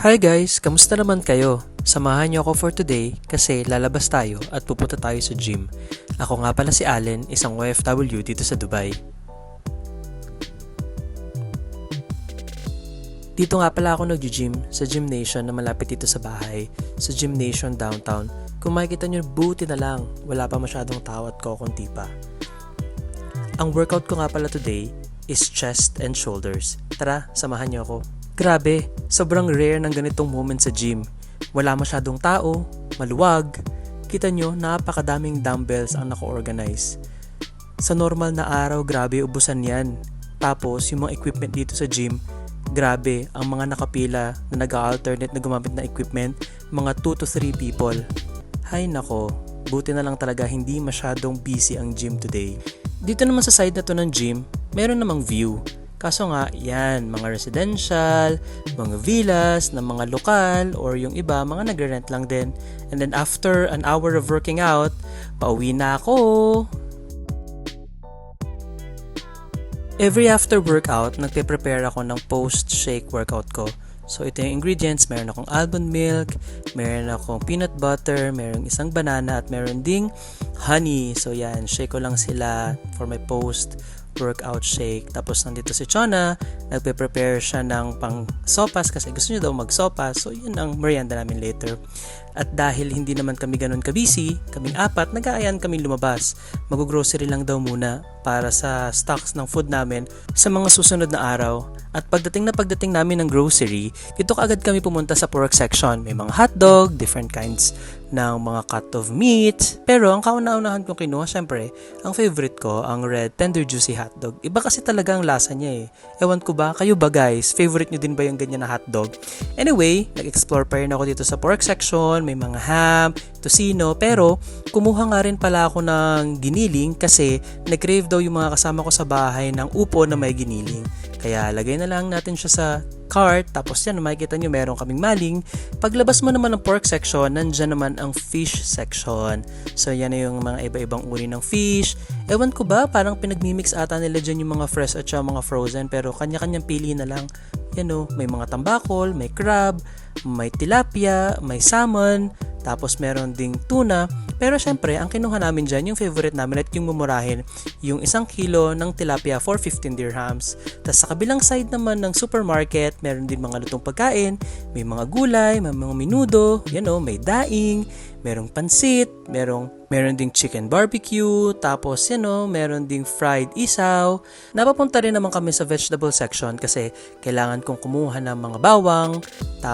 Hi guys! Kamusta naman kayo? Samahan niyo ako for today kasi lalabas tayo at pupunta tayo sa gym. Ako nga pala si Allen, isang OFW dito sa Dubai. Dito nga pala ako nag-gym sa Gymnation na malapit dito sa bahay, sa Gymnation downtown. Kung makikita niyo, buti na lang, wala pa masyadong tao at kokonti pa. Ang workout ko nga pala today is chest and shoulders. Tara, samahan niyo ako. Grabe, sobrang rare ng ganitong moment sa gym. Wala masyadong tao, maluwag. Kita nyo, napakadaming dumbbells ang naka-organize. Sa normal na araw, grabe, ubusan yan. Tapos, yung mga equipment dito sa gym, grabe, ang mga nakapila na nag-alternate na gumamit na equipment, mga 2 to 3 people. Hay nako, buti na lang talaga hindi masyadong busy ang gym today. Dito naman sa side na to ng gym, meron namang view. Kaso nga, yan, mga residential, mga villas, na mga lokal, or yung iba, mga nagre-rent lang din. And then after an hour of working out, pauwi na ako. Every after workout, nagpe-prepare ako ng post-shake workout ko. So ito yung ingredients, meron akong almond milk, meron akong peanut butter, meron isang banana, at meron ding honey. So yan, shake ko lang sila for my post-workout shake. Tapos nandito si Chona, nagpe-prepare siya ng pang sopas kasi gusto niya daw mag-sopas. So yun ang merienda namin later. At dahil hindi naman kami ganun kabisi, kaming apat, nag-aayan kami lumabas. Mag-grocery lang daw muna para sa stocks ng food namin sa mga susunod na araw. At pagdating namin ng grocery, dito kaagad kami pumunta sa pork section. May mga hotdog, different kinds ng mga cut of meat. Pero ang kauna-unahan kong kinuha, syempre, ang favorite ko, ang red tender juicy hotdog. Iba kasi talaga ang lasa niya eh. Ewan ko ba, kayo ba guys? Favorite nyo din ba yung ganyan na hotdog? Anyway, nag-explore pa rin ako dito sa pork section. May mga ham, tocino, pero kumuha nga rin pala ako ng giniling kasi nag-crave daw yung mga kasama ko sa bahay ng upo na may giniling. Kaya lagay na lang natin siya sa cart, tapos yan, makikita nyo meron kaming maling. Paglabas mo naman ng pork section, nandyan naman ang fish section. So yan na yung mga iba-ibang uri ng fish. Ewan ko ba, parang pinagmimix ata nila dyan yung mga fresh at mga frozen, pero kanya-kanyang pili na lang. Yan o, may mga tambakol, may crab, may tilapia, may salmon, tapos meron ding tuna. Pero syempre, ang kinuha namin dyan, yung favorite namin at yung mumurahin, yung 1 kilo ng tilapia for 15 dirhams. Tapos sa kabilang side naman ng supermarket, meron din mga lutong pagkain, may mga gulay, may mga menudo, yan o, may daing, merong pansit, meron ding chicken barbecue, tapos yan o, meron ding fried isaw. Napapunta rin naman kami sa vegetable section kasi kailangan kong kumuha ng mga bawang, tapos